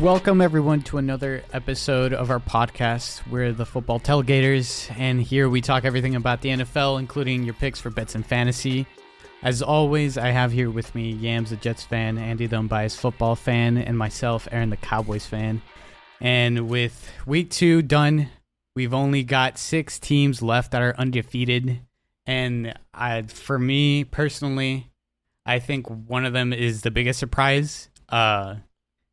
Welcome everyone to another episode of our podcast. We're the Football Tailgaters, and here we talk everything about the NFL, including your picks for bets and fantasy. As always, I have here with me Yams, the Jets fan, Andy, the unbiased football fan, and myself, Aaron, the Cowboys fan. And with week 2 done, we've only got 6 teams left that are undefeated. And for me personally, I think one of them is the biggest surprise.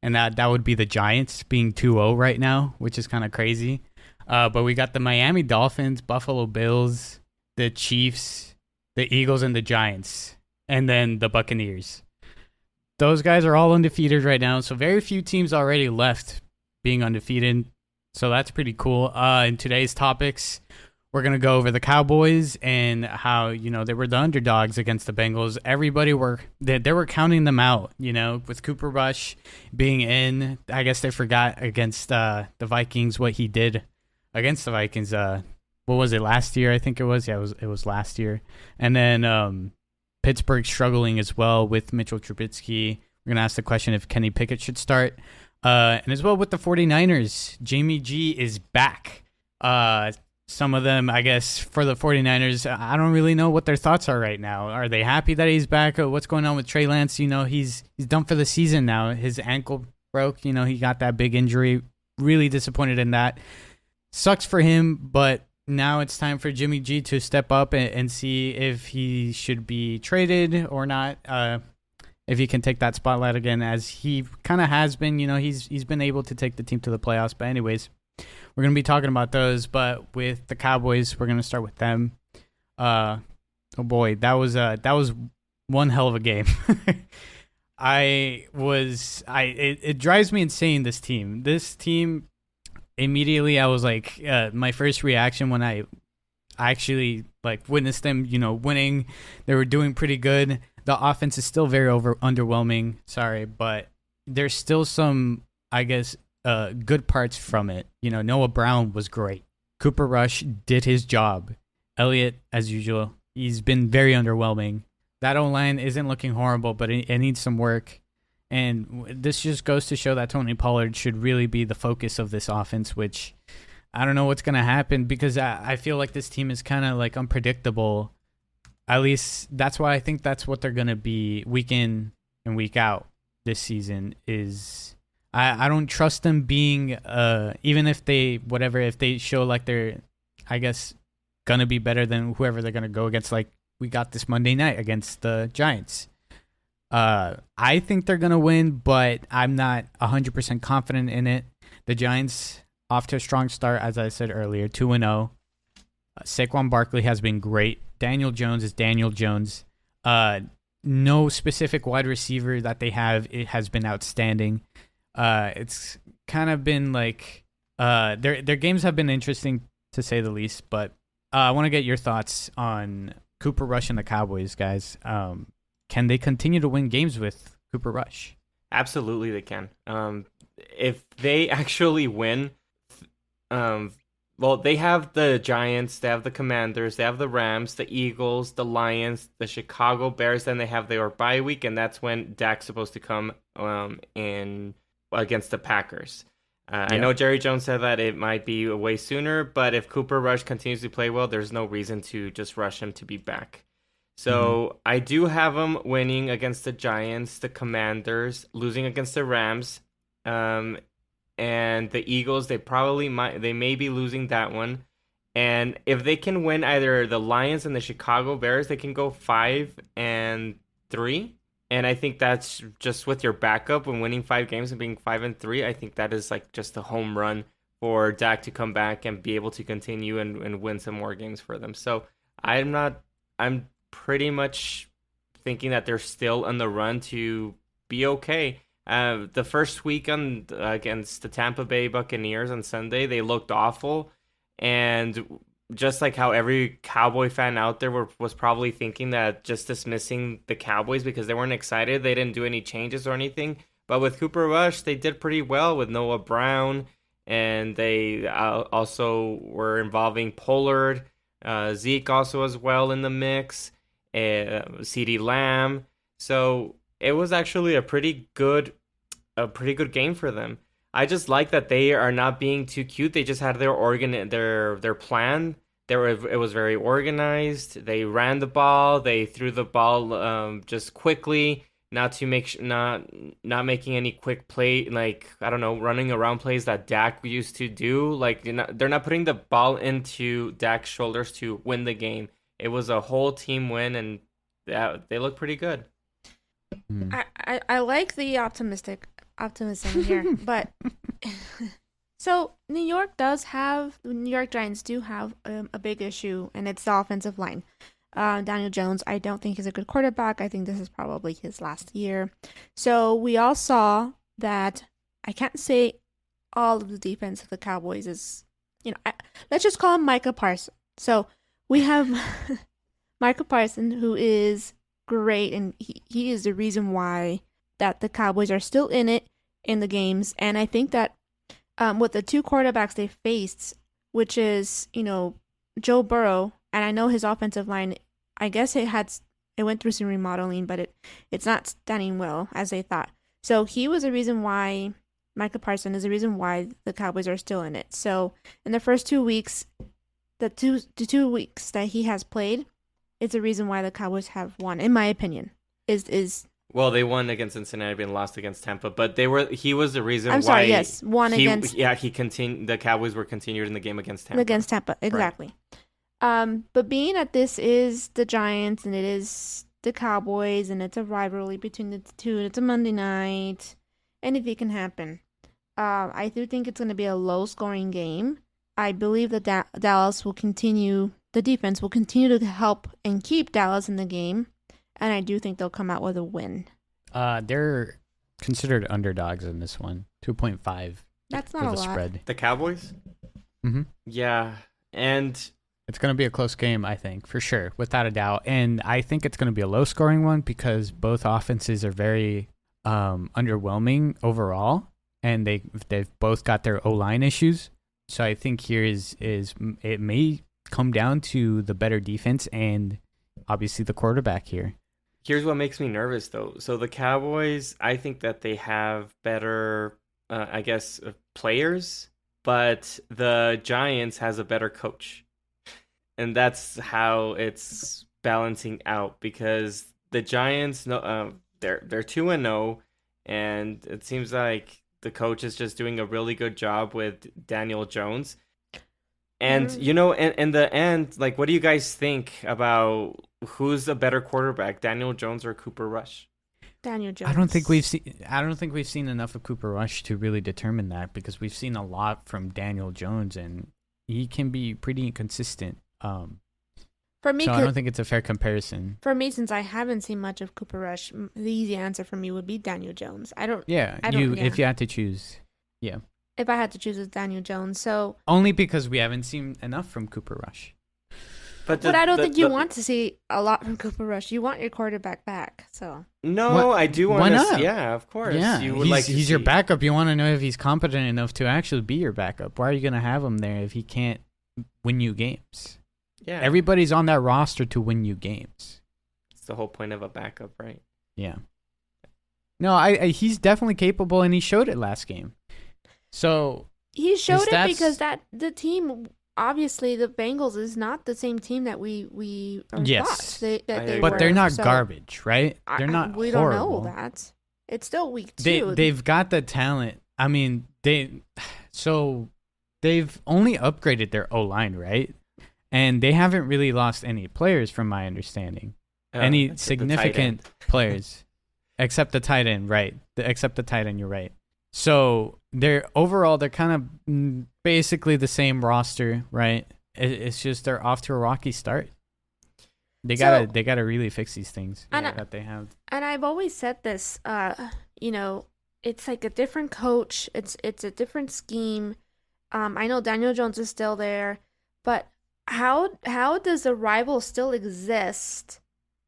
And that would be the Giants being 2-0 right now, which is kind of crazy. But we got the Miami Dolphins, Buffalo Bills, the Chiefs, the Eagles, and the Giants, and then the Buccaneers. Those guys are all undefeated right now, so very few teams already left being undefeated. So that's pretty cool. In today's topics, we're going to go over the Cowboys and how, they were the underdogs against the Bengals. Everybody they were counting them out, with Cooper Rush being in. I guess they forgot against the Vikings what he did against the Vikings. What was it, last year? I think it was. Yeah, it was last year. And then Pittsburgh struggling as well with Mitchell Trubisky. We're going to ask the question if Kenny Pickett should start. And as well with the 49ers, Jimmy G is back. Some of them, I guess, for the 49ers, I don't really know what their thoughts are right now. Are they happy that he's back? What's going on with Trey Lance? He's done for the season now. His ankle broke. He got that big injury. Really disappointed in that. Sucks for him, but now it's time for Jimmy G to step up and see if he should be traded or not. If he can take that spotlight again, as he kind of has been. He's been able to take the team to the playoffs. But anyways, we're going to be talking about those, but with the Cowboys, we're going to start with them. Oh boy, that was one hell of a game. It drives me insane, this team. This team, immediately I was like, my first reaction when I actually witnessed them, winning, they were doing pretty good. The offense is still very underwhelming, but there's still some, I guess, good parts from it. Noah Brown was great. Cooper Rush did his job. Elliott, as usual, he's been very underwhelming. That O-line isn't looking horrible, but it needs some work. And this just goes to show that Tony Pollard should really be the focus of this offense, which I don't know what's going to happen, because I feel like this team is kind of unpredictable. At least that's why I think that's what they're going to be week in and week out this season. I don't trust them being, even if they show like they're, I guess, going to be better than whoever they're going to go against, like we got this Monday night against the Giants. I think they're going to win, but I'm not 100% confident in it. The Giants off to a strong start, as I said earlier, 2-0. Saquon Barkley has been great. Daniel Jones is Daniel Jones. No specific wide receiver that they have, it has been outstanding. It's kind of been their games have been interesting, to say the least, but I want to get your thoughts on Cooper Rush and the Cowboys, guys. Can they continue to win games with Cooper Rush? Absolutely they can. If they actually win, they have the Giants, they have the Commanders, they have the Rams, the Eagles, the Lions, the Chicago Bears, then they have their bye week, and that's when Dak's supposed to come in against the Packers. I know Jerry Jones said that it might be way sooner, but if Cooper Rush continues to play well, there's no reason to just rush him to be back. So I do have him winning against the Giants, the Commanders, losing against the Rams, and the Eagles. They may be losing that one. And if they can win either the Lions and the Chicago Bears, they can go 5-3. And I think that's just with your backup when winning 5 games and being 5-3. I think that is just a home run for Dak to come back and be able to continue and win some more games for them. So I'm pretty much thinking that they're still on the run to be okay. The first week against the Tampa Bay Buccaneers on Sunday, they looked awful. And just like how every Cowboy fan out there was probably thinking that just dismissing the Cowboys because they weren't excited, they didn't do any changes or anything. But with Cooper Rush, they did pretty well with Noah Brown, and they also were involving Pollard, Zeke also as well in the mix, CeeDee Lamb. So it was actually a pretty good game for them. I just like that they are not being too cute. They just had their plan. It was very organized. They ran the ball. They threw the ball just quickly, not to make not making any quick play, like I don't know, running around plays that Dak used to do. Like they're not putting the ball into Dak's shoulders to win the game. It was a whole team win, and they look pretty good. I like the optimism here, but so New York Giants do have a big issue, and it's the offensive line. Daniel Jones, I don't think he's a good quarterback. I think this is probably his last year. So we all saw that. I can't say all of the defense of the Cowboys is, let's just call him Micah Parsons. So we have Micah Parsons, who is great, and he is the reason why that the Cowboys are still in the games. And I think that with the two quarterbacks they faced, which is Joe Burrow, and I know his offensive line, I guess it went through some remodeling, but it's not standing well as they thought. So he was the reason why Micah Parsons is the reason why the Cowboys are still in it. So in the first 2 weeks, the 2 weeks that he has played, it's the reason why the Cowboys have won, in my opinion. Well, they won against Cincinnati and lost against Tampa, but he was the reason I'm why. sorry, yes, won against. Yeah, he continued. The Cowboys were continued in the game against Tampa. Against Tampa, exactly. Right. But being that this is the Giants and it is the Cowboys and it's a rivalry between the two, and it's a Monday night, anything can happen. I do think it's going to be a low-scoring game. I believe that Dallas will continue. The defense will continue to help and keep Dallas in the game, and I do think they'll come out with a win. They're considered underdogs in this one, 2.5. That's not a lot. Spread. The Cowboys? Mm-hmm. Yeah, and it's going to be a close game, I think, for sure, without a doubt. And I think it's going to be a low-scoring one because both offenses are very underwhelming overall, and they've both got their O-line issues. So I think here is it may come down to the better defense and obviously the quarterback here. Here's what makes me nervous, though. So the Cowboys, I think that they have better, players, but the Giants has a better coach. And that's how it's balancing out, because the Giants, they're 2-0, and it seems like the coach is just doing a really good job with Daniel Jones. And, in the end, like, what do you guys think about who's a better quarterback, Daniel Jones or Cooper Rush? Daniel Jones. I don't think we've seen enough of Cooper Rush to really determine that, because we've seen a lot from Daniel Jones, and he can be pretty inconsistent. For me, so I don't think it's a fair comparison. For me, since I haven't seen much of Cooper Rush, the easy answer for me would be Daniel Jones. If you had to choose, yeah. If I had to choose, it's Daniel Jones. So only because we haven't seen enough from Cooper Rush. But I don't think you want to see a lot from Cooper Rush. You want your quarterback back. So no, I do want to. Yeah, of course. Yeah, he's your backup. You want to know if he's competent enough to actually be your backup. Why are you going to have him there if he can't win you games? Yeah, everybody's on that roster to win you games. It's the whole point of a backup, right? Yeah. No, he's definitely capable, and he showed it last game. So he showed it because that the team, obviously, the Bengals is not the same team that we yes, but they're not garbage, right? They're not. We horrible. don't know that. It's still week 2. They've got the talent. I mean, they've only upgraded their O-line, right? And they haven't really lost any players, from my understanding. Any significant players, except the tight end, right? Except the tight end, you're right. So they're kind of basically the same roster, right? It's just they're off to a rocky start. They gotta really fix these things that they have. And I've always said this, it's like a different coach. It's a different scheme. I know Daniel Jones is still there, but how does a rival still exist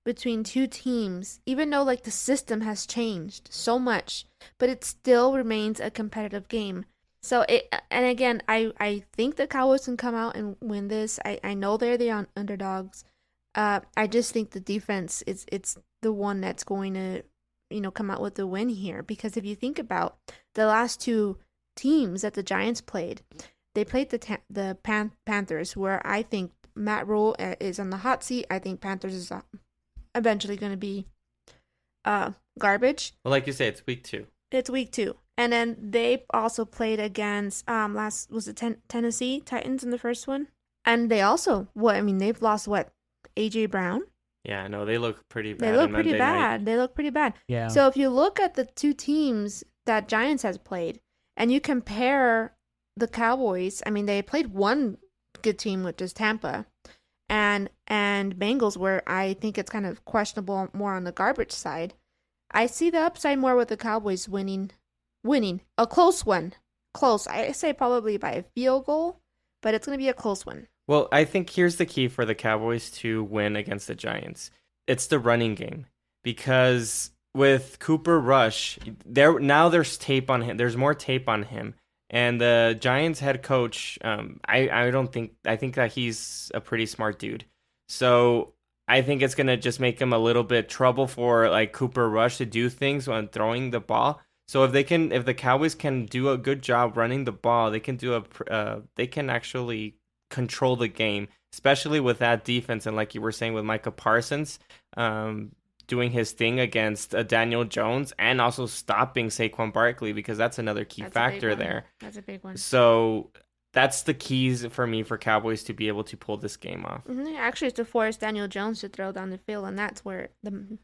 between two teams, even though like the system has changed so much, but it still remains a competitive game? So and again, I think the Cowboys can come out and win this. I know they're the underdogs. I just think the defense it's the one that's going to come out with the win here, because if you think about the last two teams that the Giants played, they played the Panthers, where I think Matt Rule is on the hot seat. I think Panthers is eventually going to be garbage. Well, like you say, it's week 2. It's week 2. And then they also played against Tennessee Titans in the first one. And they also, they've lost AJ Brown? Yeah, no, they look pretty bad. They look pretty bad. Yeah. So if you look at the 2 teams that Giants has played, and you compare the Cowboys, they played one good team, which is Tampa, and Bengals, where I think it's kind of questionable, more on the garbage side. I see the upside more with the Cowboys winning a close one. Close. I say probably by a field goal, but it's going to be a close one. Well, I think here's the key for the Cowboys to win against the Giants. It's the running game. Because with Cooper Rush, there's tape on him. There's more tape on him. And the Giants head coach, I think that he's a pretty smart dude. So I think it's going to just make him a little bit trouble for like Cooper Rush to do things when throwing the ball. So if the Cowboys can do a good job running the ball, they can actually control the game, especially with that defense. And like you were saying with Micah Parsons, doing his thing against Daniel Jones, and also stopping Saquon Barkley, because that's another key factor there. That's a big one. So that's the keys for me for Cowboys to be able to pull this game off. Mm-hmm. Actually, it's to force Daniel Jones to throw down the field, and that's where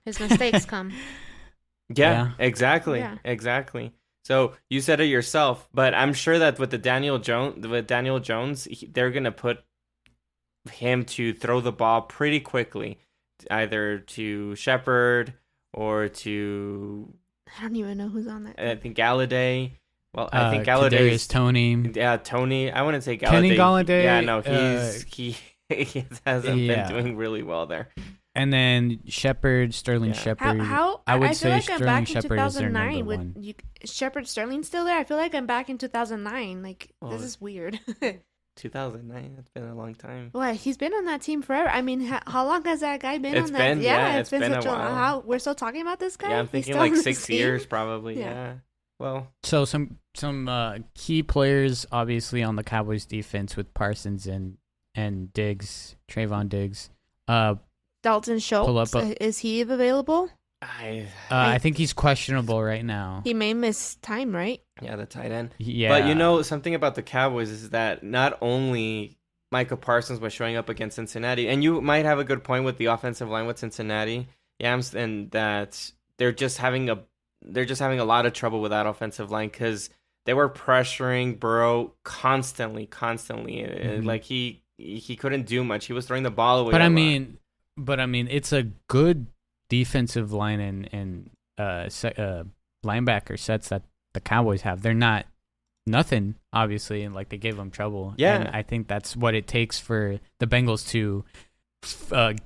his mistakes come. Yeah, exactly. Yeah. Exactly. So you said it yourself, but I'm sure that with Daniel Jones, they're going to put him to throw the ball pretty quickly, either to Shepard or to... I don't even know who's on that. I think Galladay. Well, I think Galladay is Tony. Yeah, Tony. I wouldn't say Galladay. Kenny Galladay. Yeah, no, he hasn't been doing really well there. And then Sterling Shepard. I would say like Sterling I'm back Shepard in is their number 2009 one. Shepard Sterling still there? I feel like I'm back in 2009. This is weird. 2009. That's been a long time. Well, he's been on that team forever. How long has that guy been on that? It's been such a while. We're still talking about this guy? Yeah, I'm thinking like 6 years probably. Yeah. Well, so some key players obviously on the Cowboys defense with Parsons and Diggs, Trayvon Diggs. Dalton Schultz, is he available? I think he's questionable right now. He may miss time, right? Yeah, the tight end. Yeah. But something about the Cowboys is that not only Micah Parsons was showing up against Cincinnati, and you might have a good point with the offensive line with Cincinnati, and that they're just having a lot of trouble with that offensive line because they were pressuring Burrow constantly. Mm-hmm. Like he couldn't do much. He was throwing the ball away. But it's a good defensive line and linebacker sets that the Cowboys have. They're not nothing, obviously, and they gave them trouble. Yeah, and I think that's what it takes for the Bengals to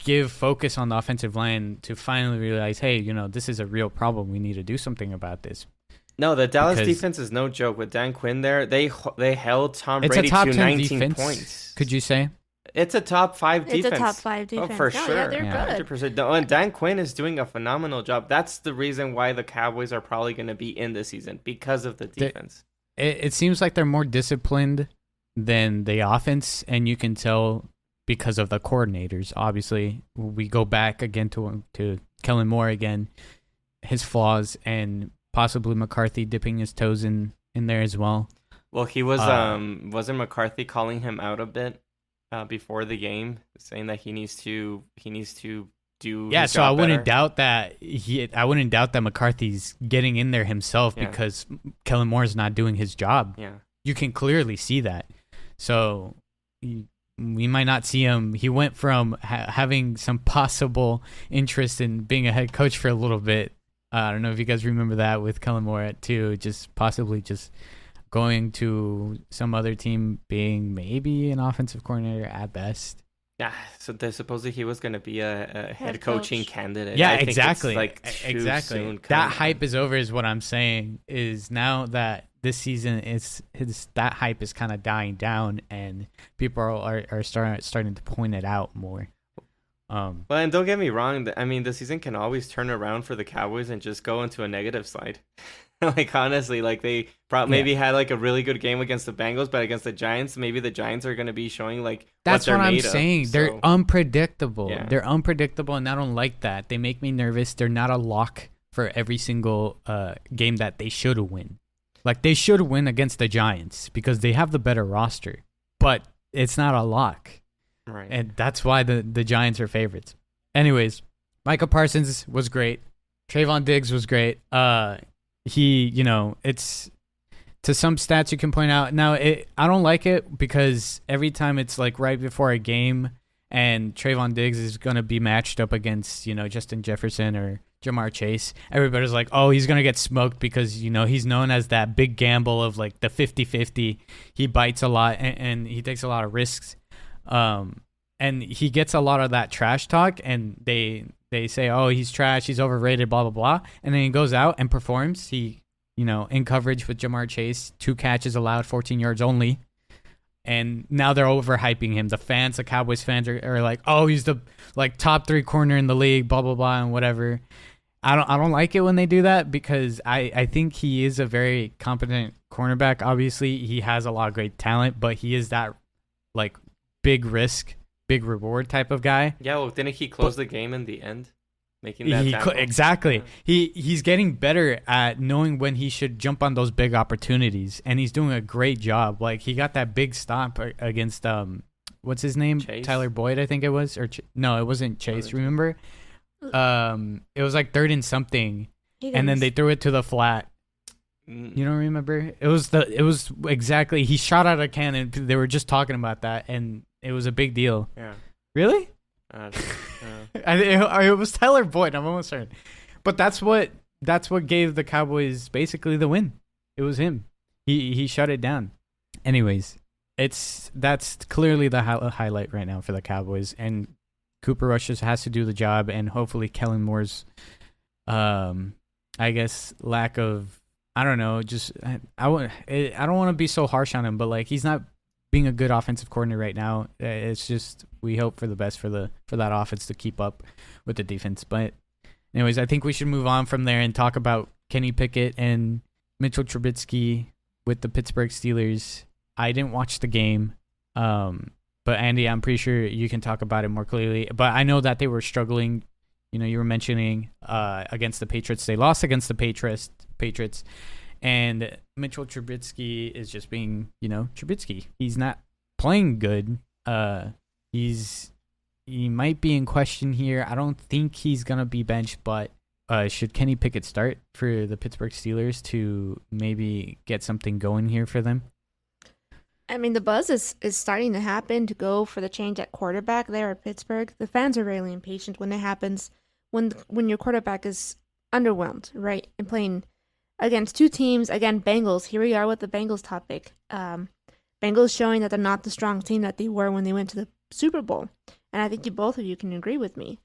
give focus on the offensive line to finally realize, hey, this is a real problem. We need to do something about this. No, the Dallas defense is no joke. With Dan Quinn there, they held Tom Brady to 19 defense, points. Could you say? It's a top 5 defense. It's a top 5 defense. Oh, for sure. Yeah, they're good. 100%. And Dan Quinn is doing a phenomenal job. That's the reason why the Cowboys are probably going to be in this season, because of the defense. It seems like they're more disciplined than the offense, and you can tell because of the coordinators. Obviously, we go back again to Kellen Moore again, his flaws, and possibly McCarthy dipping his toes in there as well. Well, he was wasn't McCarthy calling him out a bit before the game, saying that he needs to do. Yeah, his so I job wouldn't better. doubt that McCarthy's getting in there himself because Kellen Moore's not doing his job. Yeah, you can clearly see that. So we might not see him. He went from having some possible interest in being a head coach for a little bit. I don't know if you guys remember that with Kellen Moore to just possibly going to some other team, being maybe an offensive coordinator at best. Yeah, so supposedly he was going to be a head coaching candidate. Yeah, I think exactly. It's exactly. Soon that hype is over, is what I'm saying. Is now that this season that hype is kind of dying down, and people are starting to point it out more. Well, and don't get me wrong. The season can always turn around for the Cowboys and just go into a negative slide. Like honestly, like they maybe had like a really good game against the Bengals, but against the Giants, maybe the Giants are going to be showing like That's what what I'm made saying. of. They're So, unpredictable. yeah. They're unpredictable, and I don't like that. They make me nervous. They're not a lock for every single game that they should win. Like they should win against the Giants because they have the better roster, but it's not a lock, Right. and that's why the Giants are favorites. Anyways, Micah Parsons was great. Trayvon Diggs was great. It's to some stats you can point out. Now, I don't like it because every time it's like right before a game and Trayvon Diggs is going to be matched up against, Justin Jefferson or Jamar Chase, everybody's like, oh, he's going to get smoked because, he's known as that big gamble of like the 50-50. He bites a lot and he takes a lot of risks. And he gets a lot of that trash talk, and they say, oh, he's trash, he's overrated, blah, blah, blah. And then he goes out and performs. He, in coverage with Jamar Chase, 2 catches allowed, 14 yards only. And now they're overhyping him. The Cowboys fans are like, oh, he's the like top 3 corner in the league, blah, blah, blah, and whatever. I don't like it when they do that because I think he is a very competent cornerback. Obviously, he has a lot of great talent, but he is that like big risk, big reward type of guy. Yeah, well, didn't he close the game in the end, making that tackle? Exactly. Yeah. He's getting better at knowing when he should jump on those big opportunities, and he's doing a great job. Like he got that big stop against what's his name? Chase? Tyler Boyd, I think it was, no, it wasn't Chase. Remember? It was like 3rd and something, and then they threw it to the flat. You don't remember? It was exactly. He shot out a cannon. They were just talking about that, and it was a big deal. Yeah. Really? It was Tyler Boyd. I'm almost certain. But that's what gave the Cowboys basically the win. It was him. He shut it down. Anyways, that's clearly the highlight right now for the Cowboys, and Cooper Rush just has to do the job, and hopefully Kellen Moore's, I guess, lack of, I don't know, just I don't want to be so harsh on him, but like he's not being a good offensive coordinator right now. It's just we hope for the best for that offense to keep up with the defense. But anyways, I think we should move on from there and talk about Kenny Pickett and Mitchell Trubisky with the Pittsburgh Steelers. I didn't watch the game, but Andy, I'm pretty sure you can talk about it more clearly. But I know that they were struggling. You were mentioning against the Patriots. They lost against the Patriots. And Mitchell Trubisky is just being, Trubisky. He's not playing good. He might be in question here. I don't think he's going to be benched, but should Kenny Pickett start for the Pittsburgh Steelers to maybe get something going here for them? I mean, the buzz is starting to happen to go for the change at quarterback there at Pittsburgh. The fans are really impatient when it happens, when your quarterback is underwhelmed, right? And playing against 2 teams, again, Bengals. Here we are with the Bengals topic. Bengals showing that they're not the strong team that they were when they went to the Super Bowl. And I think both of you can agree with me.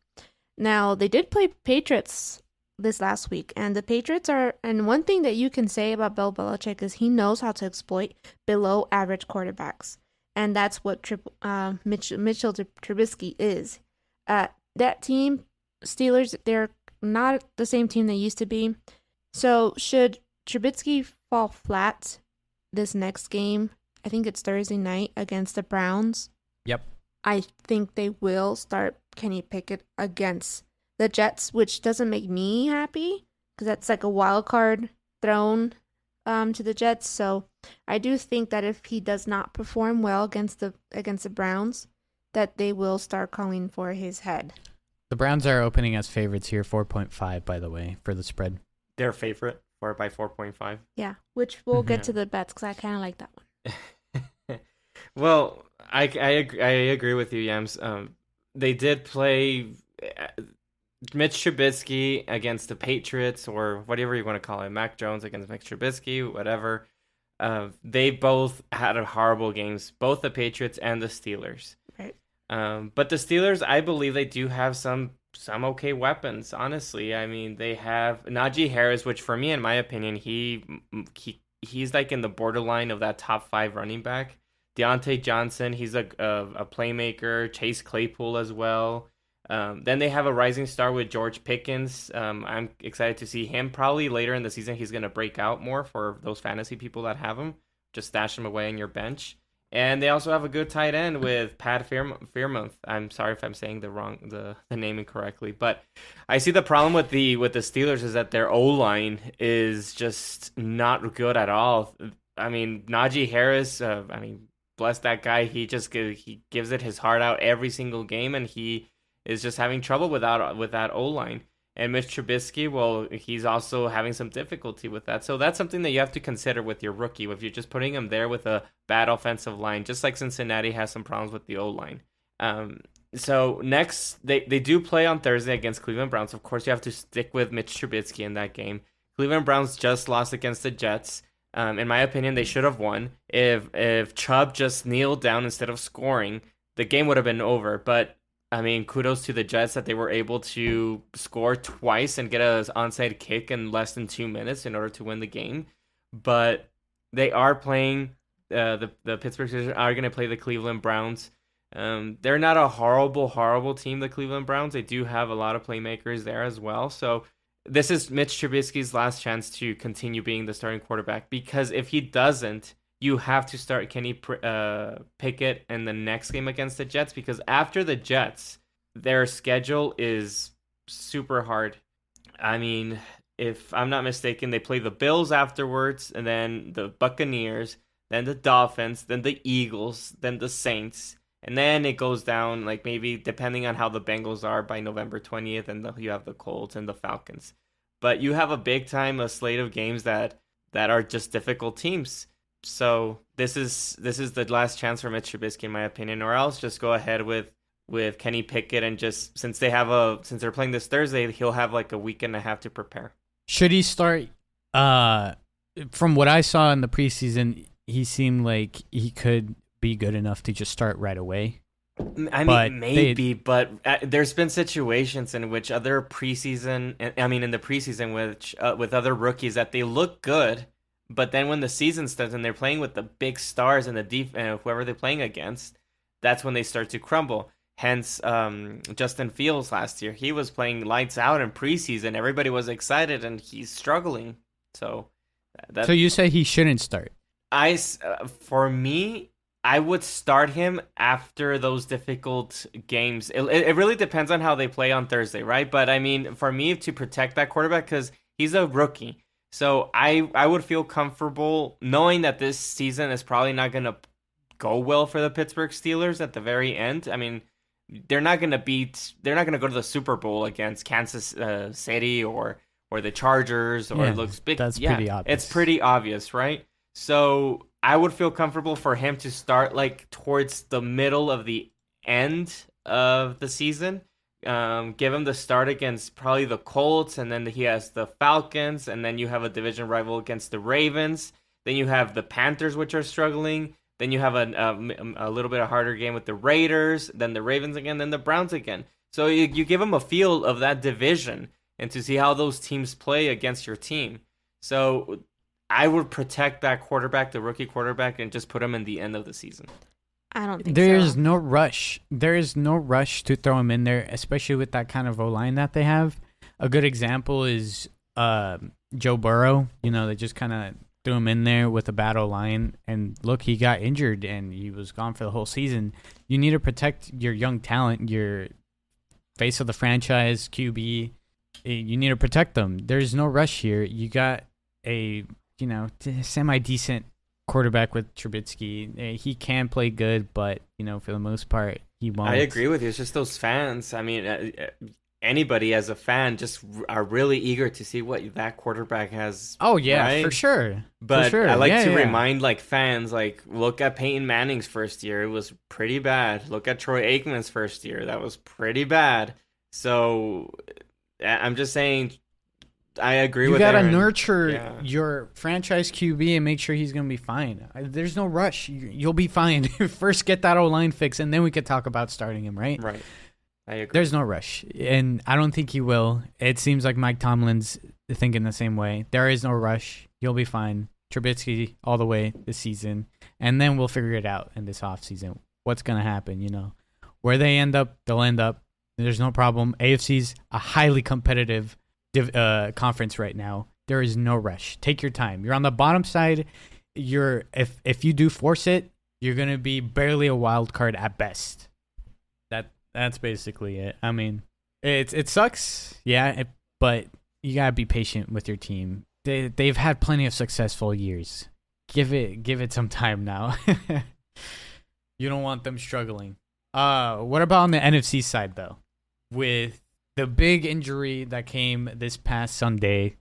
Now, they did play Patriots this last week, and the Patriots are, and one thing that you can say about Bill Belichick is he knows how to exploit below average quarterbacks, and that's what Mitchell Trubisky is. That team, Steelers, they're not the same team they used to be. So should Trubisky fall flat this next game? I think it's Thursday night against the Browns. Yep. I think they will start Kenny Pickett against the Jets, which doesn't make me happy because that's like a wild card thrown to the Jets. So I do think that if he does not perform well against the Browns, that they will start calling for his head. The Browns are opening as favorites here, 4.5, by the way, for the spread. Their favorite by 4.5. Yeah, which we'll get to the bets because I kind of like that one. Well, I agree with you, Yams. They did play Mitch Trubisky against the Patriots, or whatever you want to call it, Mac Jones against Mitch Trubisky, whatever. They both had horrible games, both the Patriots and the Steelers. Right. But the Steelers, I believe they do have some okay weapons, honestly. I mean, they have Najee Harris, which for me, in my opinion, he's like in the borderline of that top 5 running back. Deontay Johnson, he's a playmaker. Chase Claypool as well. Then they have a rising star with George Pickens. I'm excited to see him. Probably later in the season, he's going to break out more for those fantasy people that have him. Just stash him away in your bench. And they also have a good tight end with Pat Fairmouth. I'm sorry if I'm saying the name incorrectly, but I see the problem with the Steelers is that their O-line is just not good at all. I mean, Najee Harris, bless that guy. He gives it his heart out every single game, and he is just having trouble with that O-line. And Mitch Trubisky, well, he's also having some difficulty with that. So that's something that you have to consider with your rookie. If you're just putting him there with a bad offensive line, just like Cincinnati has some problems with the O-line. So next, they do play on Thursday against Cleveland Browns. Of course, you have to stick with Mitch Trubisky in that game. Cleveland Browns just lost against the Jets. In my opinion, they should have won. If Chubb just kneeled down instead of scoring, the game would have been over. But I mean, kudos to the Jets that they were able to score twice and get an onside kick in less than 2 minutes in order to win the game. But they are playing, the Pittsburgh Steelers are going to play the Cleveland Browns. They're not a horrible team, the Cleveland Browns. They do have a lot of playmakers there as well. So this is Mitch Trubisky's last chance to continue being the starting quarterback, because if he doesn't, you have to start Kenny Pickett in the next game against the Jets, because after the Jets, their schedule is super hard. I mean, if I'm not mistaken, they play the Bills afterwards, and then the Buccaneers, then the Dolphins, then the Eagles, then the Saints, and then it goes down, like maybe depending on how the Bengals are by November 20th, and you have the Colts and the Falcons. But you have a slate of games that are just difficult teams. So this is the last chance for Mitch Trubisky, in my opinion, or else just go ahead with Kenny Pickett, and just since they're playing this Thursday, he'll have like a week and a half to prepare. Should he start? From what I saw in the preseason, he seemed like he could be good enough to just start right away. I mean, maybe, but there's been situations in which in the preseason, with other rookies that they look good. But then when the season starts and they're playing with the big stars and whoever they're playing against, that's when they start to crumble. Hence, Justin Fields last year, he was playing lights out in preseason. Everybody was excited, and he's struggling. So you say he shouldn't start? For me, I would start him after those difficult games. It really depends on how they play on Thursday, right? But I mean, for me, to protect that quarterback, because he's a rookie. So I would feel comfortable knowing that this season is probably not going to go well for the Pittsburgh Steelers at the very end. I mean, they're not going to go to the Super Bowl against Kansas City or the Chargers, or it looks big. That's pretty obvious. It's pretty obvious, right? So I would feel comfortable for him to start like towards the middle of the end of the season. Give him the start against probably the Colts, and then he has the Falcons, and then you have a division rival against the Ravens. Then you have the Panthers, which are struggling. Then you have a little bit of harder game with the Raiders, then the Ravens again, then the Browns again. So you give him a feel of that division and to see how those teams play against your team. So I would protect that quarterback, the rookie quarterback, and just put him in the end of the season. I don't think There's no rush. There is no rush to throw him in there, especially with that kind of O-line that they have. A good example is Joe Burrow. They just kind of threw him in there with a bad O-line, and look, he got injured, and he was gone for the whole season. You need to protect your young talent, your face of the franchise, QB. You need to protect them. There's no rush here. You got a semi-decent quarterback with Trubisky. He can play good, but for the most part, he won't. I agree with you. It's just those fans. I mean, anybody as a fan just are really eager to see what that quarterback has. Oh yeah, right? for sure. But I like to remind fans, look at Peyton Manning's first year. It was pretty bad. Look at Troy Aikman's first year. That was pretty bad. So I'm just saying, I agree with Aaron. You got to nurture your franchise QB and make sure he's going to be fine. There's no rush. You'll be fine. First get that O-line fixed, and then we could talk about starting him, right? Right. I agree. There's no rush, and I don't think he will. It seems like Mike Tomlin's thinking the same way. There is no rush. You'll be fine. Trubisky all the way this season, and then we'll figure it out in this offseason. What's going to happen, Where they end up, they'll end up. There's no problem. AFC's a highly competitive conference right now. There is no rush. Take your time. You're on the bottom side. If you do force it, you're gonna be barely a wild card at best. That's basically it. I mean, it sucks, yeah, but you gotta be patient with your team. They've had plenty of successful years. Give it some time now. You don't want them struggling. What about on the NFC side though? With the big injury that came this past Sunday,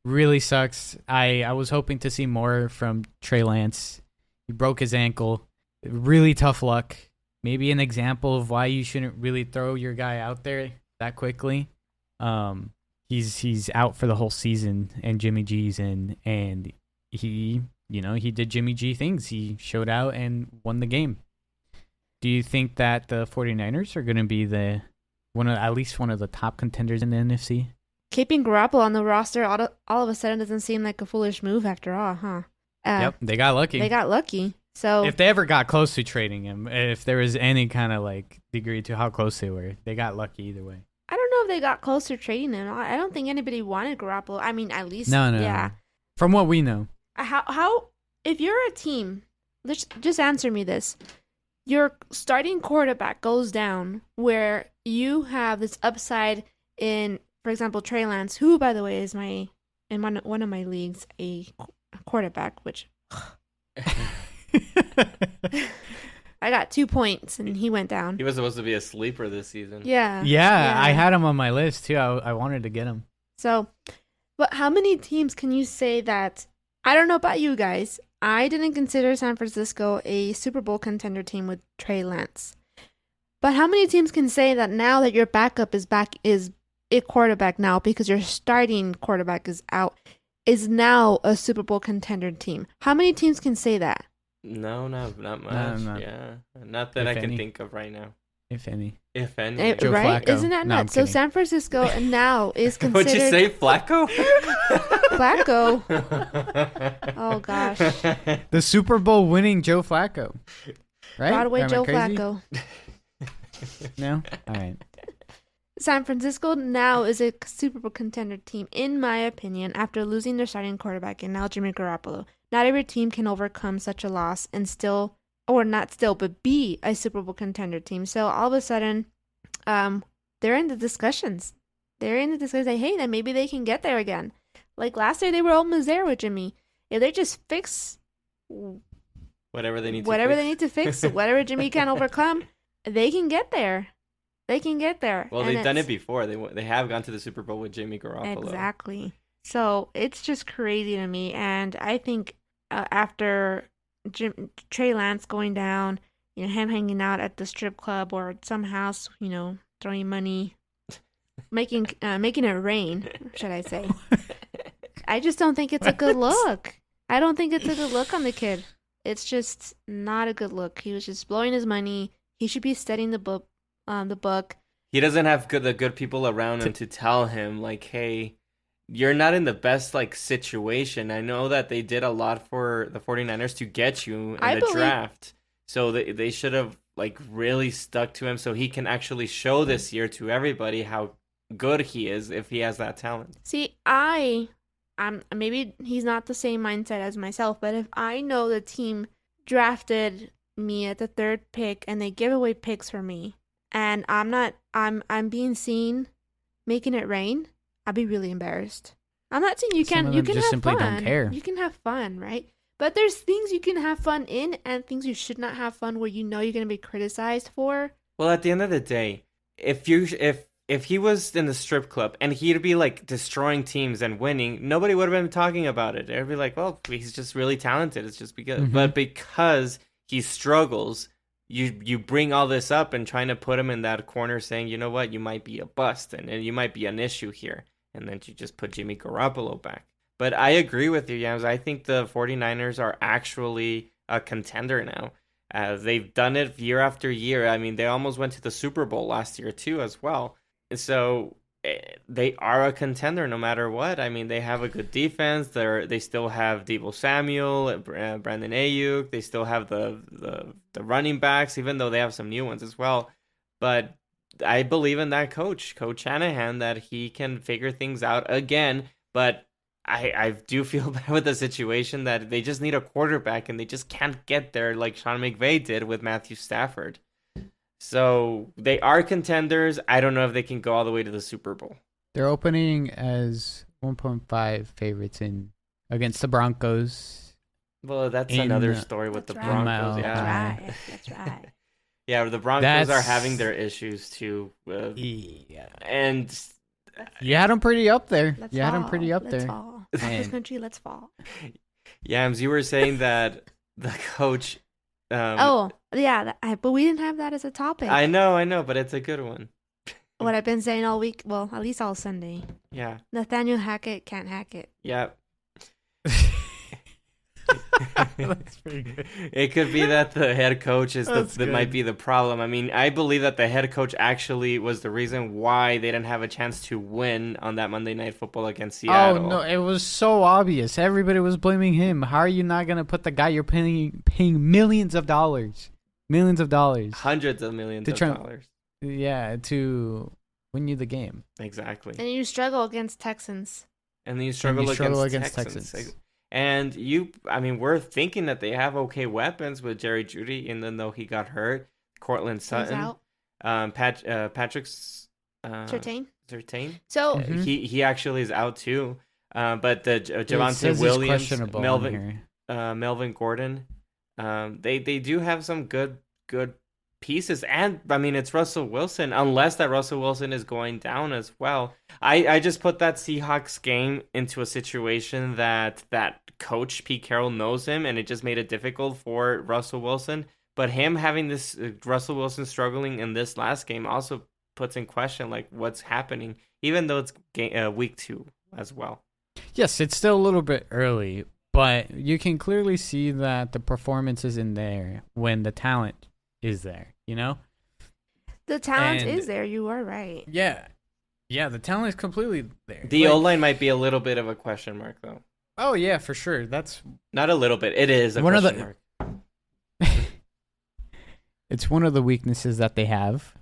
really sucks. I was hoping to see more from Trey Lance. He broke his ankle. Really tough luck. Maybe an example of why you shouldn't really throw your guy out there that quickly. He's out for the whole season, and Jimmy G's in, and he did Jimmy G things. He showed out and won the game. Do you think that the 49ers are going to be at least one of the top contenders in the NFC? Keeping Garoppolo on the roster all of a sudden doesn't seem like a foolish move after all, huh? Yep, they got lucky. So if they ever got close to trading him, if there was any kind of like degree to how close they were, they got lucky either way. I don't know if they got close to trading him. I don't think anybody wanted Garoppolo. I mean, at least no. Yeah. From what we know, how if you're a team, just answer me this. Your starting quarterback goes down where you have this upside in, for example, Trey Lance, who, by the way, is in one of my leagues, a quarterback, which I got 2 points and he went down. He was supposed to be a sleeper this season. Yeah. I had him on my list too. I wanted to get him. So, but how many teams can you say that? I don't know about you guys. I didn't consider San Francisco a Super Bowl contender team with Trey Lance. But how many teams can say that now that your backup is a quarterback now because your starting quarterback is out, is now a Super Bowl contender team? How many teams can say that? No, not much. Yeah, not that I can think of right now. If any. Joe right? Flacco. Isn't that nuts? So San Francisco now is considered. What'd you say, Flacco? Flacco. Oh gosh. The Super Bowl winning Joe Flacco. Right? Broadway Am I Joe crazy? Flacco. No? All right. San Francisco now is a Super Bowl contender team, in my opinion, after losing their starting quarterback and now Jimmy Garoppolo. Not every team can overcome such a loss and still, or not still, but be a Super Bowl contender team. So all of a sudden, they're in the discussions. They're in the discussions like, hey, then maybe they can get there again. Like last year, they were almost there with Jimmy. If they just fix whatever they need to fix, whatever Jimmy can overcome, they can get there. Well, they've done it before. They have gone to the Super Bowl with Jimmy Garoppolo. Exactly. So it's just crazy to me. And I think after Trey Lance going down, him hanging out at the strip club or at some house, throwing money, making it rain, should I say? I just don't think it's a good look. I don't think it's a good look on the kid. It's just not a good look. He was just blowing his money. He should be studying the book. He doesn't have the good people around him to tell him like, hey, you're not in the best situation. I know that they did a lot for the 49ers to get you in the draft. So they should have really stuck to him so he can actually show this year to everybody how good he is if he has that talent. See, I'm maybe he's not the same mindset as myself, but if I know the team drafted me at the 3rd pick and they give away picks for me, and I'm being seen making it rain, I'd be really embarrassed. I'm not saying you can have simply fun. Don't care. You can have fun, right? But there's things you can have fun in and things you should not have fun where you're going to be criticized for. Well, at the end of the day, if he was in the strip club and he'd be destroying teams and winning, nobody would have been talking about it. They'd be like, well, he's just really talented. It's just because, but because he struggles, you bring all this up and trying to put him in that corner saying, you know what, you might be a bust and you might be an issue here. And then you just put Jimmy Garoppolo back. But I agree with you, Yams. I think the 49ers are actually a contender now. They've done it year after year. I mean, they almost went to the Super Bowl last year too as well. So they are a contender no matter what. I mean, they have a good defense. They still have Deebo Samuel, Brandon Ayuk. They still have the running backs, even though they have some new ones as well. But I believe in that Coach Shanahan, that he can figure things out again. But I do feel bad with the situation that they just need a quarterback and they just can't get there like Sean McVay did with Matthew Stafford. So they are contenders. I don't know if they can go all the way to the Super Bowl. They're opening as 1.5 favorites against the Broncos. Well, that's another story with the Broncos. Yeah, that's right. Yeah, the Broncos are having their issues too. And you had them pretty up there. Let's fall. This country, let's fall. Yams, you were saying that the coach. But we didn't have that as a topic. I know, but it's a good one. What I've been saying all week, well, at least all Sunday. Yeah. Nathaniel Hackett can't hack it. Yep. That's pretty good. It could be that the head coach that might be the problem. I mean, I believe that the head coach actually was the reason why they didn't have a chance to win on that Monday Night Football against Seattle. Oh no, it was so obvious. Everybody was blaming him. How are you not gonna put the guy you're paying millions of dollars, hundreds of millions of dollars? Yeah, to win you the game. Exactly. And you struggle against Texans. And you struggle against Texans. And we're thinking that they have okay weapons with Jerry Jeudy, even though he got hurt. Cortland Sutton, Patrick Surtain. So he actually is out too. But the Javonte Williams, Melvin Gordon, they do have some good pieces. And I mean, it's Russell Wilson, unless that Russell Wilson is going down as well. I just put that Seahawks game into a situation that coach Pete Carroll knows him, and it just made it difficult for Russell Wilson. But him having this Russell Wilson struggling in this last game also puts in question like what's happening, even though it's week 2 as well. Yes, it's still a little bit early, but you can clearly see that the performance is in there when the talent is there, you know? The talent is there, you are right. Yeah, the talent is completely there. The O-line might be a little bit of a question mark, though. Oh, yeah, for sure. That's not a little bit. It is a question mark. It's one of the weaknesses that they have,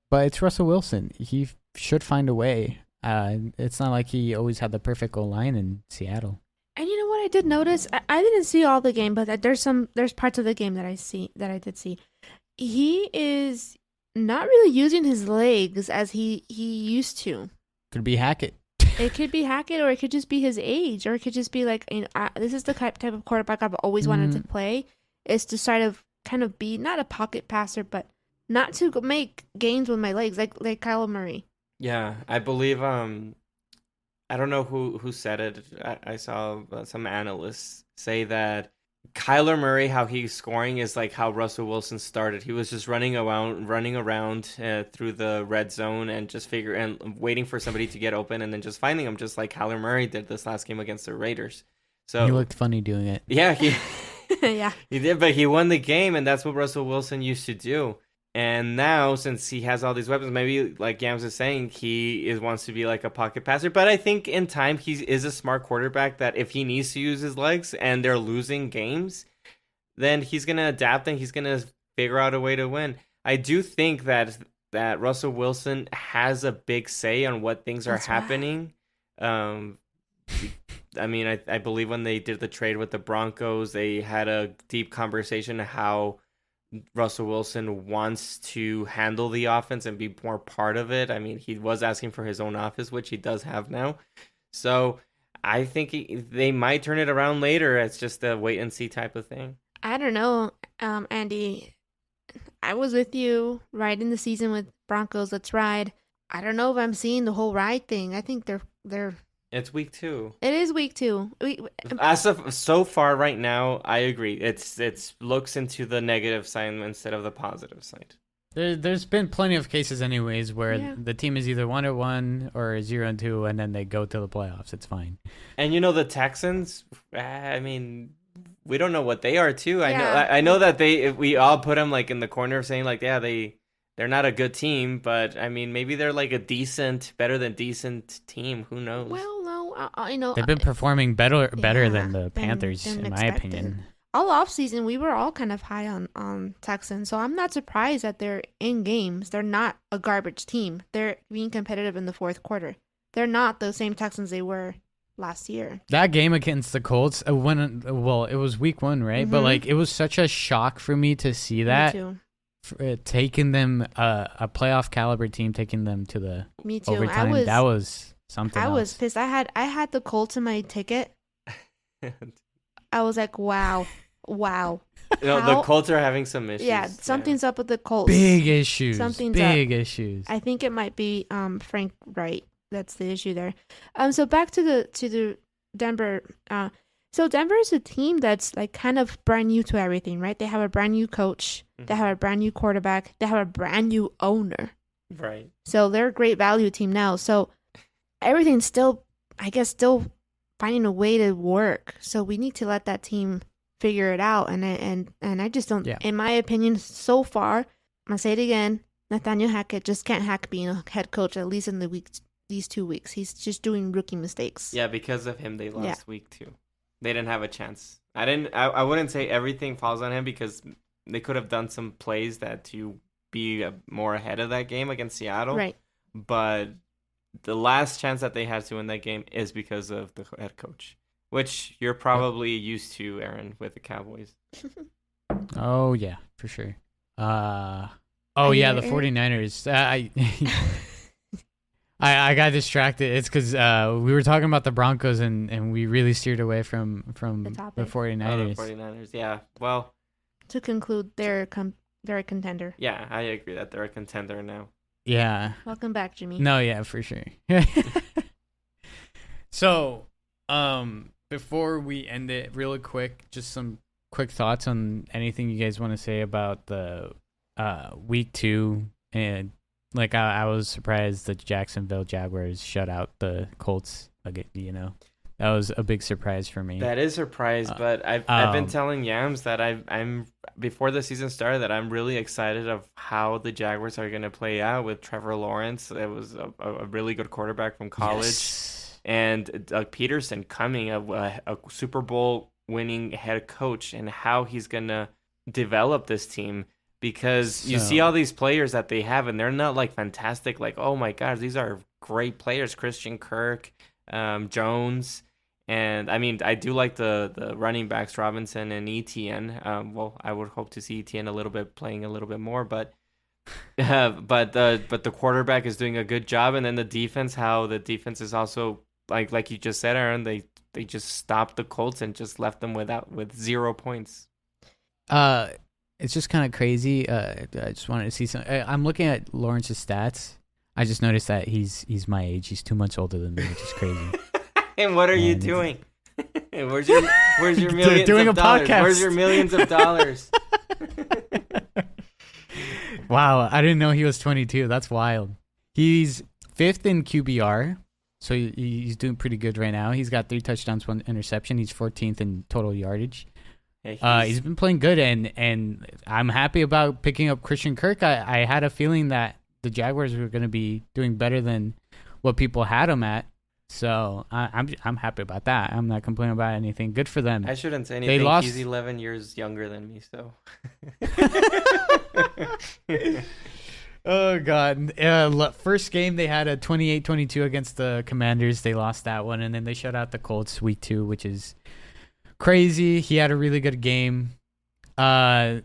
but it's Russell Wilson. He should find a way. It's not like he always had the perfect O-line in Seattle. And you know what I did notice? I didn't see all the game, but there's parts of the game that I did see. He is not really using his legs as he used to. Could be Hackett. It could be Hackett, or it could just be his age, or it could just be like, this is the type of quarterback I've always wanted to play, is to sort of kind of be not a pocket passer, but not to make gains with my legs, like Kyler Murray. Yeah, I believe I don't know who said it. I saw some analysts say that Kyler Murray, how he's scoring is like how Russell Wilson started. He was just running around through the red zone and just waiting for somebody to get open and then just finding them, just like Kyler Murray did this last game against the Raiders. So he looked funny doing it. Yeah, yeah, he did, but he won the game, and that's what Russell Wilson used to do. And now, since he has all these weapons, maybe like Yams is saying, he wants to be like a pocket passer. But I think in time, he is a smart quarterback that if he needs to use his legs and they're losing games, then he's going to adapt and he's going to figure out a way to win. I do think that Russell Wilson has a big say on what things are happening. Right. I mean, I believe when they did the trade with the Broncos, they had a deep conversation of how Russell Wilson wants to handle the offense and be more part of it. I mean, he was asking for his own office, which he does have now. So I think they might turn it around later. It's just a wait and see type of thing. I don't know, Andy. I was with you riding the season with Broncos. Let's ride. I don't know if I'm seeing the whole ride thing. I think they're. It's week 2. It is week 2. As of so far right now, I agree. It's looks into the negative side instead of the positive side. There's been plenty of cases anyways where the team is either 1-1 or 0-2, and then they go to the playoffs. It's fine. And the Texans, I mean, we don't know what they are too. I know that we all put them like in the corner of saying like, yeah, they're not a good team, but I mean, maybe they're like a better than decent team. Who knows? Well, no, they've been performing better than the Panthers, in my opinion. all off season we were all kind of high on Texans, so I'm not surprised that they're in games. They're not a garbage team. They're being competitive in the fourth quarter. They're not the same Texans they were last year. That game against the Colts, it was week 1, right? But like, it was such a shock for me to see that. Me too. Taking them, a playoff caliber team, taking them to the Me too. overtime. That was something. I else. was pissed. I had the Colts in my ticket. I was like, wow. The Colts are having some issues. Yeah, something's up with the Colts. Big issues. Something's big up. issues. I think it might be Frank Wright. That's the issue there. So back to the Denver. So Denver is a team that's like kind of brand new to everything, right? They have a brand new coach. Mm-hmm. They have a brand new quarterback. They have a brand new owner. Right. So they're a great value team now. So everything's still finding a way to work. So we need to let that team figure it out. And I just don't. Yeah. In my opinion, so far, I'm gonna say it again. Nathaniel Hackett just can't hack being a head coach, at least in these 2 weeks. He's just doing rookie mistakes. Yeah, because of him, they lost week 2. They didn't have a chance. I wouldn't say everything falls on him, because they could have done some plays to be more ahead of that game against Seattle. Right. But the last chance that they had to win that game is because of the head coach, which you're probably used to, Aaron, with the Cowboys. Oh, yeah, for sure. The 49ers. I got distracted. It's because we were talking about the Broncos, and we really steered away from the 49ers. The 49ers, yeah. Well, to conclude, they're a contender. Yeah, I agree that they're a contender now. Yeah. Welcome back, Jimmy. No, yeah, for sure. So, before we end it, really quick, just some quick thoughts on anything you guys want to say about the week 2. And like, I was surprised the Jacksonville Jaguars shut out the Colts. That was a big surprise for me. That is a surprise, but I've been telling Yams that I'm before the season started that I'm really excited of how the Jaguars are going to play out with Trevor Lawrence. It was a really good quarterback from college, yes. And Doug Peterson coming a Super Bowl winning head coach, and how he's going to develop this team. Because you see all these players that they have, and they're not like fantastic. Like, oh my gosh, these are great players. Christian Kirk, Jones. And I mean, I do like the running backs, Robinson and Etienne. I would hope to see Etienne playing a little bit more, but the quarterback is doing a good job. And then the defense is also like you just said, Aaron. They just stopped the Colts and just left them with 0 points. It's just kind of crazy. I just wanted to see some. I'm looking at Lawrence's stats. I just noticed that he's my age. He's 2 months older than me, which is crazy. And what are you doing? Where's your millions doing of a dollars? podcast. Where's your millions of dollars? Wow, I didn't know he was 22. That's wild. He's 5th in QBR, so he's doing pretty good right now. He's got 3 touchdowns, 1 interception. He's 14th in total yardage. Yeah, he's been playing good, and I'm happy about picking up Christian Kirk. I had a feeling that the Jaguars were going to be doing better than what people had them at. So I'm happy about that. I'm not complaining about anything. Good for them. I shouldn't say anything. He's 11 years younger than me, so. Oh, God. First game, they had a 28-22 against the Commanders. They lost that one, and then they shut out the Colts week 2, which is crazy. He had a really good game. The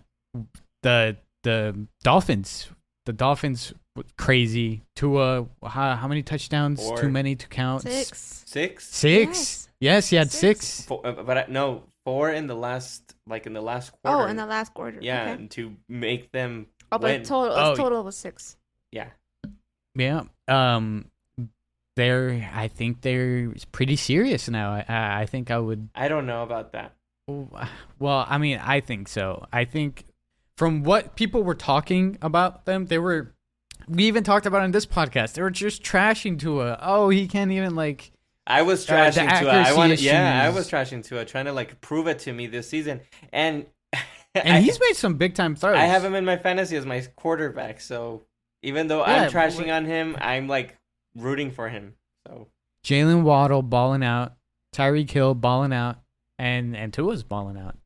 Dolphins. The Dolphins, crazy. Tua, how many touchdowns? 4. Too many to count. 6. 6? Yes, he had 6. 4 in the last quarter. Oh, in the last quarter. Yeah, okay. and to make them win. But total was 6. Yeah. Yeah. I think they're pretty serious now. I think I would. I don't know about that. Well, I mean, I think so. I think from what people were talking about them, we even talked about in this podcast, they were just trashing Tua. Oh, he can't even like. I was trashing Tua. I was trashing Tua, trying to like prove it to me this season, and he's made some big time throws. I have him in my fantasy as my quarterback, so even though I'm trashing on him, I'm like rooting for him. So Jalen Waddle balling out, Tyreek Hill balling out, and Tua's balling out.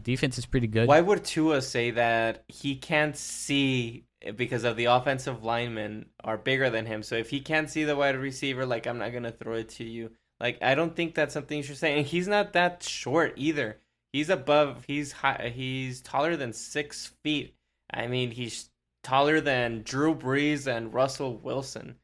defense is pretty good. Why would Tua say that he can't see because of the offensive linemen are bigger than him? So if he can't see the wide receiver, like, I'm not gonna throw it to you. Like, I don't think that's something you should say. And he's not that short either. He's high, he's taller than 6 feet. I mean, he's taller than Drew Brees and Russell Wilson.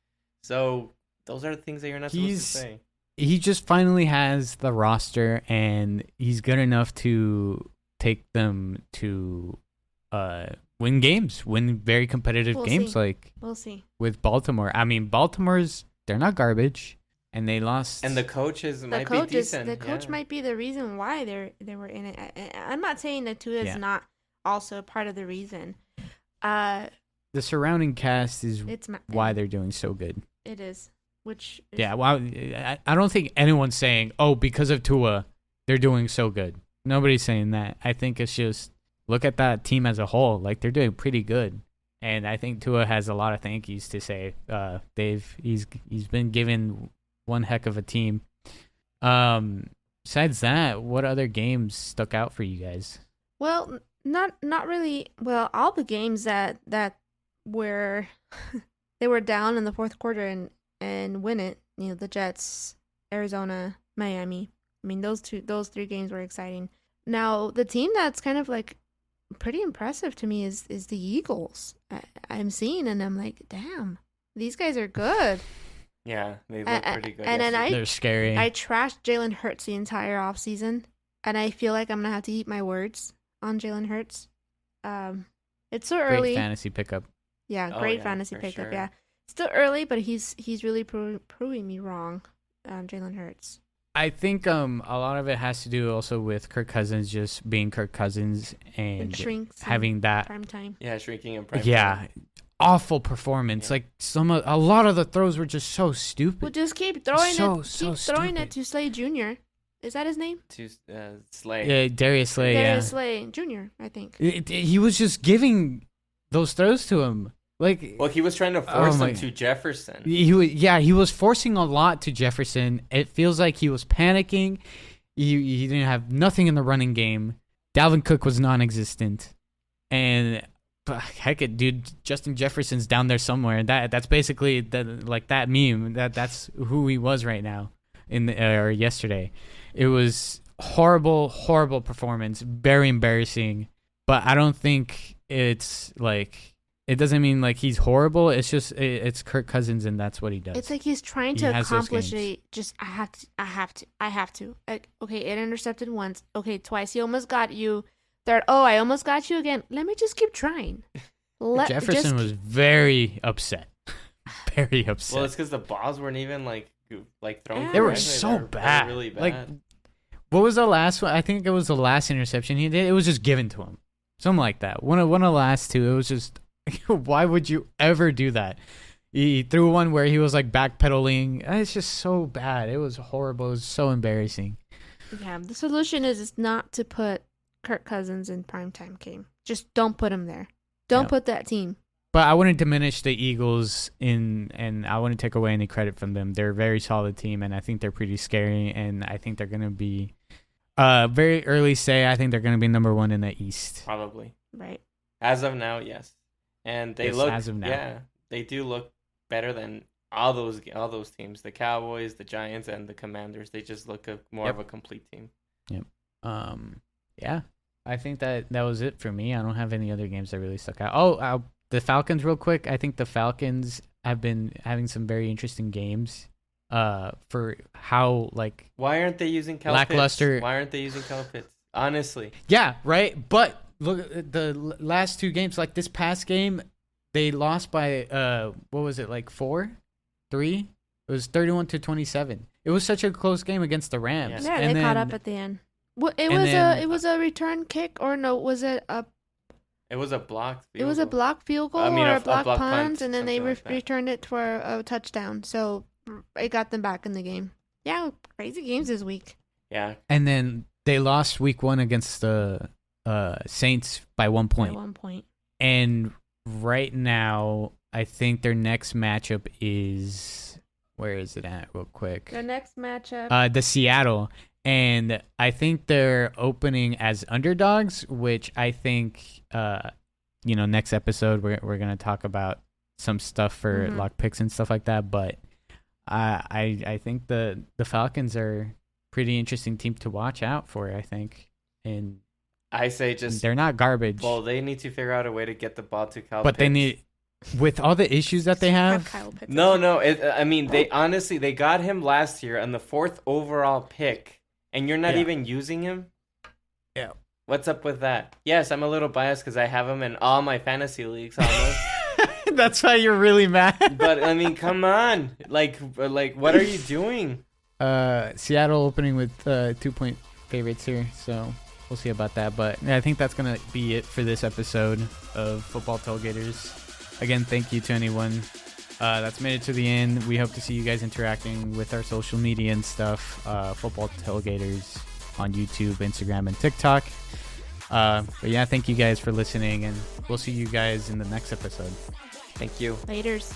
So those are the things that you're not supposed to say. He just finally has the roster, and he's good enough to take them to win games, win very competitive games. See. Like, we'll see with Baltimore. I mean, they're not garbage, and they lost. And the coach might be decent. The coach might be the reason why they were in it. I'm not saying that Tua is not also part of the reason. The surrounding cast is why they're doing so good. It is. Well, I don't think anyone's saying, oh, because of Tua, they're doing so good. Nobody's saying that. I think it's just look at that team as a whole. Like, they're doing pretty good. And I think Tua has a lot of thank yous to say. He's been given one heck of a team. Besides that, what other games stuck out for you guys? Well, not really. Well, all the games that were they were down in the fourth quarter and win it. You know, the Jets, Arizona, Miami. I mean, those 3 games were exciting. Now, the team that's kind of like pretty impressive to me is the Eagles. I'm seeing and I'm like, damn, these guys are good. Yeah, they look pretty good. And then they're scary. I trashed Jalen Hurts the entire offseason, and I feel like I'm gonna have to eat my words on Jalen Hurts. It's so early. Great fantasy pickup. Yeah, great fantasy pickup. Sure. Yeah, still early, but he's really proving me wrong. Jalen Hurts. I think a lot of it has to do also with Kirk Cousins just being Kirk Cousins and having that prime time. Yeah, shrinking in prime time. Yeah, awful performance. Yeah. Like a lot of the throws were just so stupid. Well, just keep throwing throwing it to Slay Jr. Is that his name? To Slay. Yeah, Darius Slay. Darius Slay Jr. I think. He was just giving those throws to him. Like, well, he was trying to force them to Jefferson. He was forcing a lot to Jefferson. It feels like he was panicking. He didn't have nothing in the running game. Dalvin Cook was non-existent, and heck, dude, Justin Jefferson's down there somewhere. That's basically that meme. That's who he was right now or yesterday. It was horrible performance, very embarrassing. But I don't think it's like. It doesn't mean like he's horrible. It's just it's Kirk Cousins, and that's what he does. It's like he's trying to accomplish I have to. Like, okay, it intercepted once. Okay, twice. He almost got you. Third. Oh, I almost got you again. Let me just keep trying. Jefferson was very upset. Very upset. Well, it's because the balls weren't even like thrown. They were so bad. Really bad. Like, what was the last one? I think it was the last interception he did. It was just given to him, something like that. One of the last two. It was just. Why would you ever do that? He threw one where he was like backpedaling. It's just so bad. It was horrible. It was so embarrassing. Yeah, the solution is not to put Kirk Cousins in primetime game. Just don't put him there. Don't put that team. But I wouldn't diminish the Eagles and I wouldn't take away any credit from them. They're a very solid team, and I think they're pretty scary, and I think they're going to be very early say I think they're going to be number 1 in the East. Probably. Right. As of now, yes. And they look, as of now. Yeah, they do look better than all those teams, the Cowboys, the Giants, and the Commanders. They just look more of a complete team. Yep. Yeah, I think that was it for me. I don't have any other games that really stuck out. Oh, the Falcons, real quick. I think the Falcons have been having some very interesting games. For how like why aren't they using lackluster? Why aren't they using Kyle Pitts? Honestly. Yeah, right, but. Look at the last 2 games. Like this past game, they lost by what was it, like 4-3? It was 31-27. It was such a close game against the Rams. Yeah, they caught up at the end. Well, it was a return kick, or no? Was it a? It was a blocked field goal. It was a blocked field goal or a blocked punt, and then they returned it for a touchdown. So it got them back in the game. Yeah, crazy games this week. Yeah, and then they lost week 1 against the. Saints by 1 point. By 1 point. And right now, I think their next matchup is where is it at? Real quick. Their next matchup. The Seattle, And I think they're opening as underdogs, which I think, next episode we're gonna talk about some stuff for lock picks and stuff like that. But I think the Falcons are pretty interesting team to watch out for. I think, and I say just they're not garbage. Well, they need to figure out a way to get the ball to Kyle. But Pitts. they need, with all the issues that they have. Kyle Pitts. No. They got him last year on the 4th overall pick, and you're not even using him. Yeah. What's up with that? Yes, I'm a little biased because I have him in all my fantasy leagues almost. That's why you're really mad. But I mean, come on, like, what are you doing? Seattle opening with 2-point favorites here, so we'll see about that. But I think that's gonna be it for this episode of Football Tailgaters. Again, thank you to anyone that's made it to the end. We hope to see you guys interacting with our social media and stuff. Football Tailgaters on YouTube, Instagram, and TikTok. But yeah, thank you guys for listening, and we'll see you guys in the next episode. Thank you. Laters.